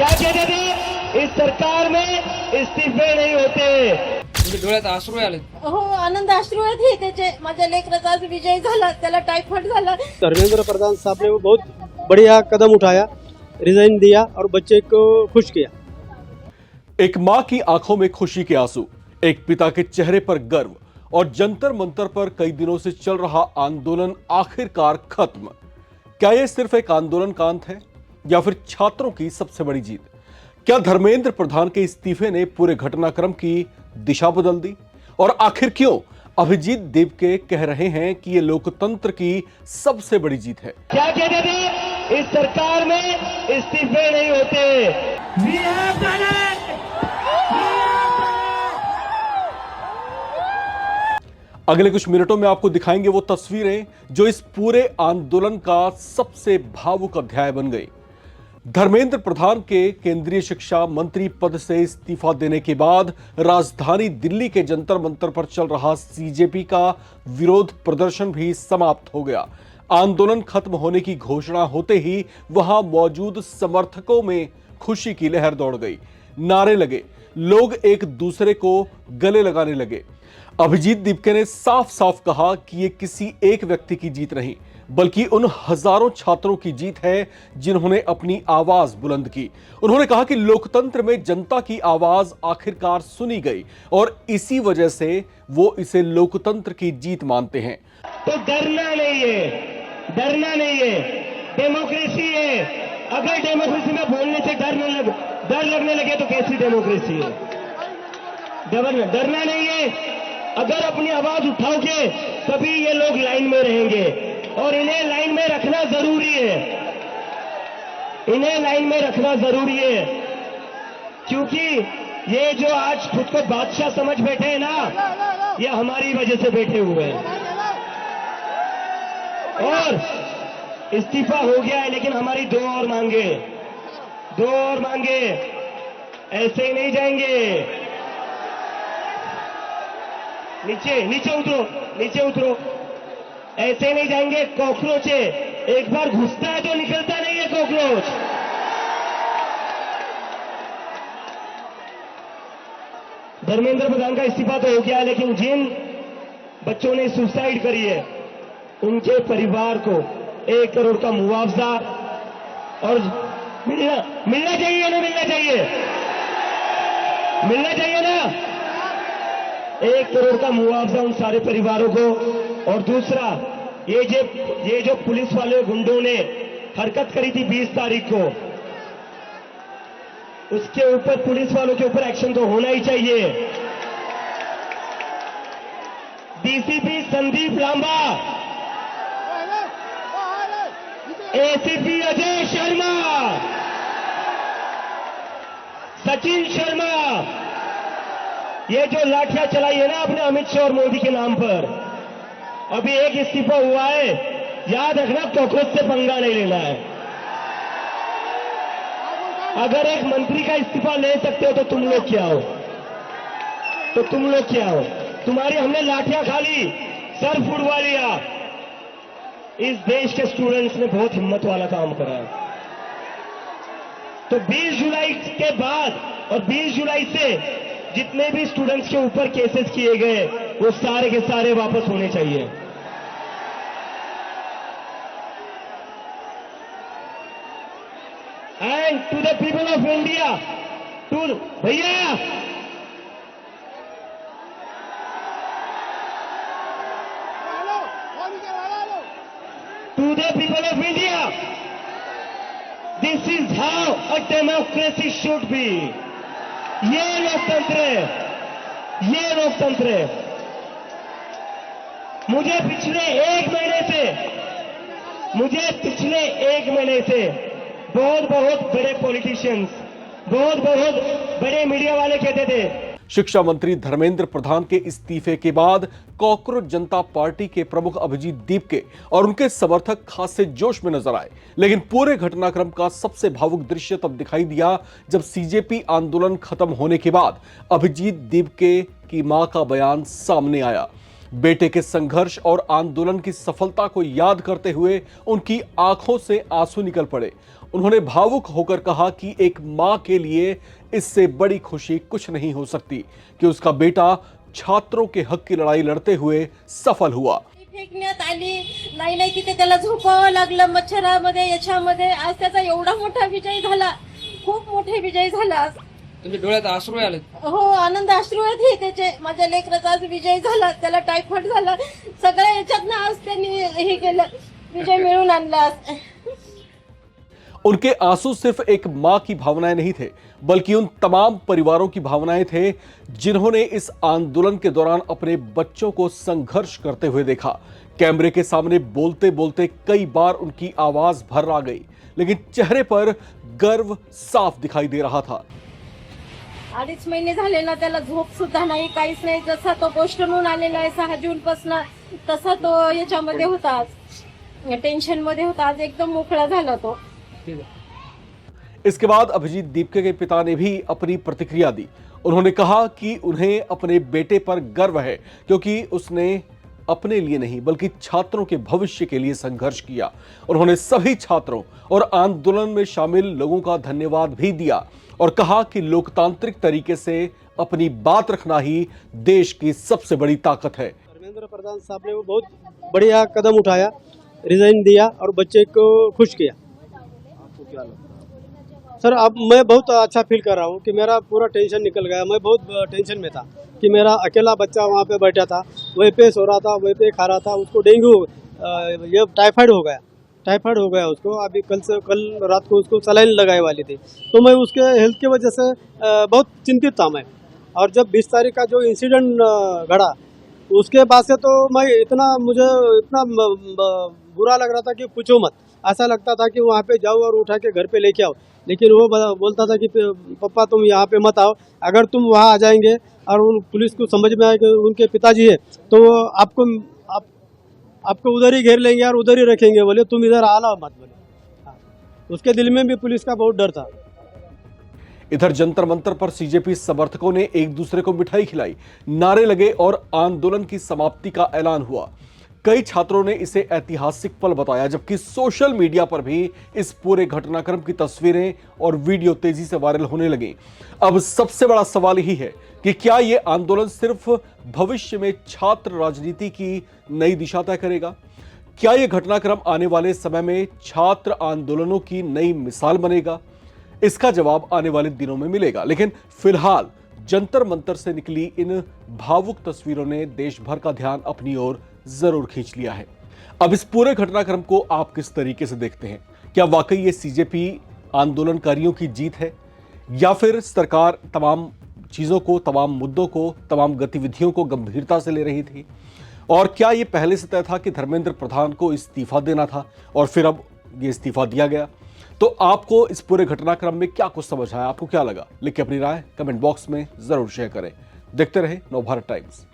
क्या कहते थे, इस सरकार में इस्तीफे नहीं होते। डोळ्यात अश्रू आले. हो, आनंद अश्रू आहेत त्याचे. माझ्या लेकराचा आज विजय झाला, त्याला टायफॉइड झाला. धर्मेंद्र प्रधान साहब ने वो बहुत बढ़िया कदम उठाया, रिजाइन दिया और बच्चे को खुश किया। एक मां की आंखों में खुशी के आंसू, एक पिता के चेहरे पर गर्व और जंतर मंतर पर कई दिनों से चल रहा आंदोलन आखिरकार खत्म। क्या यह सिर्फ एक आंदोलन का अंत है या फिर छात्रों की सबसे बड़ी जीत? क्या धर्मेंद्र प्रधान के इस्तीफे ने पूरे घटनाक्रम की दिशा बदल दी? और आखिर क्यों अभिजीत देवके कह रहे हैं कि यह लोकतंत्र की सबसे बड़ी जीत है? क्या कहते थे, इस सरकार में इस्तीफे नहीं होते। अगले कुछ मिनटों में आपको दिखाएंगे वो तस्वीरें जो इस पूरे आंदोलन का सबसे भावुक अध्याय बन गई। धर्मेंद्र प्रधान के केंद्रीय शिक्षा मंत्री पद से इस्तीफा देने के बाद राजधानी दिल्ली के जंतर मंतर पर चल रहा सीजेपी का विरोध प्रदर्शन भी समाप्त हो गया। आंदोलन खत्म होने की घोषणा होते ही वहां मौजूद समर्थकों में खुशी की लहर दौड़ गई। नारे लगे, लोग एक दूसरे को गले लगाने लगे। अभिजीत देवके ने साफ साफ कहा कि यह किसी एक व्यक्ति की जीत नहीं, बल्कि उन हजारों छात्रों की जीत है जिन्होंने अपनी आवाज बुलंद की। उन्होंने कहा कि लोकतंत्र में जनता की आवाज आखिरकार सुनी गई और इसी वजह से वो इसे लोकतंत्र की जीत मानते हैं। तो डरना नहीं है, डरना नहीं है, डेमोक्रेसी है। अगर डेमोक्रेसी में बोलने से डर लगने लगे तो कैसी डेमोक्रेसी है? डरना नहीं है। अगर अपनी आवाज उठाओगे तभी ये लोग लाइन में रहेंगे और इन्हें लाइन में रखना जरूरी है। इन्हें लाइन में रखना जरूरी है क्योंकि ये जो आज खुद को बादशाह समझ बैठे हैं ना, ये हमारी वजह से बैठे हुए हैं। और इस्तीफा हो गया है लेकिन हमारी दो और मांगे ऐसे ही नहीं जाएंगे। नीचे उतरो, ऐसे नहीं जाएंगे। कॉकरोच है, एक बार घुसता है तो निकलता नहीं है कॉकरोच। धर्मेंद्र प्रधान का इस्तीफा तो हो गया है लेकिन जिन बच्चों ने सुसाइड करी है उनके परिवार को 1 करोड़ का मुआवजा और मिलना चाहिए ना? मिलना चाहिए ना? 1 करोड़ का मुआवजा उन सारे परिवारों को। और दूसरा, ये जो पुलिस वाले गुंडों ने हरकत करी थी 20 तारीख को, उसके ऊपर पुलिस वालों के ऊपर एक्शन तो होना ही चाहिए। डीसीपी संदीप लांबा, एसीपी अजय शर्मा, सचिन शर्मा, ये जो लाठियां चलाई है ना आपने अमित शाह और मोदी के नाम पर, अभी एक इस्तीफा हुआ है, याद रखना कॉकरोच से पंगा नहीं लेना है। अगर एक मंत्री का इस्तीफा ले सकते हो तो तुम लोग क्या हो? तुम्हारी हमने लाठियां खा ली, सर फुड़वा लिया। इस देश के स्टूडेंट्स ने बहुत हिम्मत वाला काम करा है। तो 20 जुलाई के बाद और 20 जुलाई से जितने भी स्टूडेंट्स के ऊपर केसेस किए गए वो सारे के सारे वापस होने चाहिए। And to the people of India, to भैया to the people of India, this is how a democracy should be. ये लोकतंत्र है। मुझे पिछले एक महीने से बहुत बड़े पॉलिटिशियंस, बहुत बड़े मीडिया वाले कहते थे। शिक्षा मंत्री धर्मेंद्र प्रधान के इस्तीफे के बाद कॉकरोच जनता पार्टी के प्रमुख अभिजीत देवके और उनके समर्थक खासे जोश में नजर आए। लेकिन पूरे घटनाक्रम का सबसे भावुक दृश्य तब दिखाई दिया जब सीजेपी आंदोलन खत्म होने के बाद अभिजीत देवके की मां का बयान सामने आया। बेटे के संघर्ष और आंदोलन की सफलता को याद करते हुए उनकी आंखों से आंसू निकल पड़े। उन्होंने भावुक होकर कहा कि एक मां के लिए इससे बड़ी खुशी कुछ नहीं हो सकती कि उसका बेटा छात्रों के हक की लड़ाई लड़ते हुए सफल हुआ। फेकण्यात आली नाही तिथे त्याला झोपावं लागलं मच्छरामध्ये याच्यामध्ये। आज त्याचा एवढा मोठा विजय झाला, खूप मोठे विजय झाला आज। तुमच्या डोळ्यात अश्रू आले? हो, आनंद अश्रू आहेत हे त्याचे। माझ्या लेकराचा आज विजय झाला, त्याला टायफॉइड झाला, सगळ्या याच्यातनं आज त्यांनी हे केलं, विजय मिळवून आणला आज। उनके आंसू सिर्फ एक मां की भावनाएं नहीं थे, बल्कि उन तमाम परिवारों की भावनाएं थे जिन्होंने इस आंदोलन के दौरान अपने बच्चों को संघर्ष करते हुए देखा। कैमरे के सामने बोलते बोलते कई बार उनकी आवाज भर आ गई, लेकिन चेहरे पर गर्व साफ दिखाई दे रहा था। 2.5 महिने झाले ना, त्याला झोप सुद्धा नाही, काहीच नाही। जसा तो पोस्टमधून आलेला आहे 6 जून पासून, तसा तो याच्यामध्ये होता, आज टेन्शन मध्ये होता। आज एकदम मोकळा झाला तो। इसके बाद अभिजीत दीपके के पिता ने भी अपनी प्रतिक्रिया दी। उन्होंने कहा कि उन्हें अपने बेटे पर गर्व है क्योंकि उसने अपने लिए नहीं बल्कि छात्रों के भविष्य के लिए संघर्ष किया। उन्होंने सभी छात्रों और आंदोलन में शामिल लोगों का धन्यवाद भी दिया और कहा कि लोकतांत्रिक तरीके से अपनी बात रखना ही देश की सबसे बड़ी ताकत है। धर्मेंद्र प्रधान साहब ने वो बहुत बढ़िया कदम उठाया, रिजाइन दिया और बच्चे को खुश किया। सर, अब मैं बहुत अच्छा फील कर रहा हूँ कि मेरा पूरा टेंशन निकल गया। मैं बहुत टेंशन में था कि मेरा अकेला बच्चा वहाँ पे बैठा था, वहीं पे सो रहा था, वहीं पे खा रहा था। उसको डेंगू ये टाइफाइड हो गया उसको। अभी कल रात को उसको सलाइन लगाने वाली थी, तो मैं उसके हेल्थ की वजह से बहुत चिंतित था मैं। और जब 20 तारीख का जो इंसिडेंट घड़ा, उसके बाद से तो मुझे इतना बुरा लग रहा था कि पूछो मत। ऐसा लगता था कि वहाँ पे जाओ और उठा के घर पे लेके आओ, लेकिन वो बोलता था कि पापा तुम यहाँ पे मत आओ, अगर तुम वहाँ आ जाएंगे और उन पुलिस को समझ में आए कि उनके पिताजी है तो आपको उधर ही घेर लेंगे और उधर ही रखेंगे, बोले तुम इधर आना मत बोले। उसके दिल में भी पुलिस का बहुत डर था। इधर जंतर मंतर पर सीजेपी समर्थकों ने एक दूसरे को मिठाई खिलाई, नारे लगे और आंदोलन की समाप्ति का ऐलान हुआ। कई छात्रों ने इसे ऐतिहासिक पल बताया, जबकि सोशल मीडिया पर भी इस पूरे घटनाक्रम की तस्वीरें और वीडियो तेजी से वायरल होने लगी। अब सबसे बड़ा सवाल यही है कि क्या यह आंदोलन सिर्फ भविष्य में छात्र राजनीति की नई दिशा तय करेगा? क्या यह घटनाक्रम आने वाले समय में छात्र आंदोलनों की नई मिसाल बनेगा? इसका जवाब आने वाले दिनों में मिलेगा, लेकिन फिलहाल जंतर मंतर से निकली इन भावुक तस्वीरों ने देश भर का ध्यान अपनी ओर जरूर खींच लिया है। अब इस पूरे घटनाक्रम को आप किस तरीके से देखते हैं? क्या वाकई ये सीजेपी आंदोलनकारियों की जीत है, या फिर सरकार तमाम चीजों को, तमाम मुद्दों को, तमाम गतिविधियों को गंभीरता से ले रही थी? और क्या ये पहले से तय था कि धर्मेंद्र प्रधान को इस्तीफा देना था और फिर अब ये इस्तीफा दिया गया? तो आपको इस पूरे घटनाक्रम में क्या कुछ समझ आया? आपको क्या लगा? लिख के अपनी राय कमेंट बॉक्स में जरूर शेयर करें। देखते रहे नवभारत टाइम्स।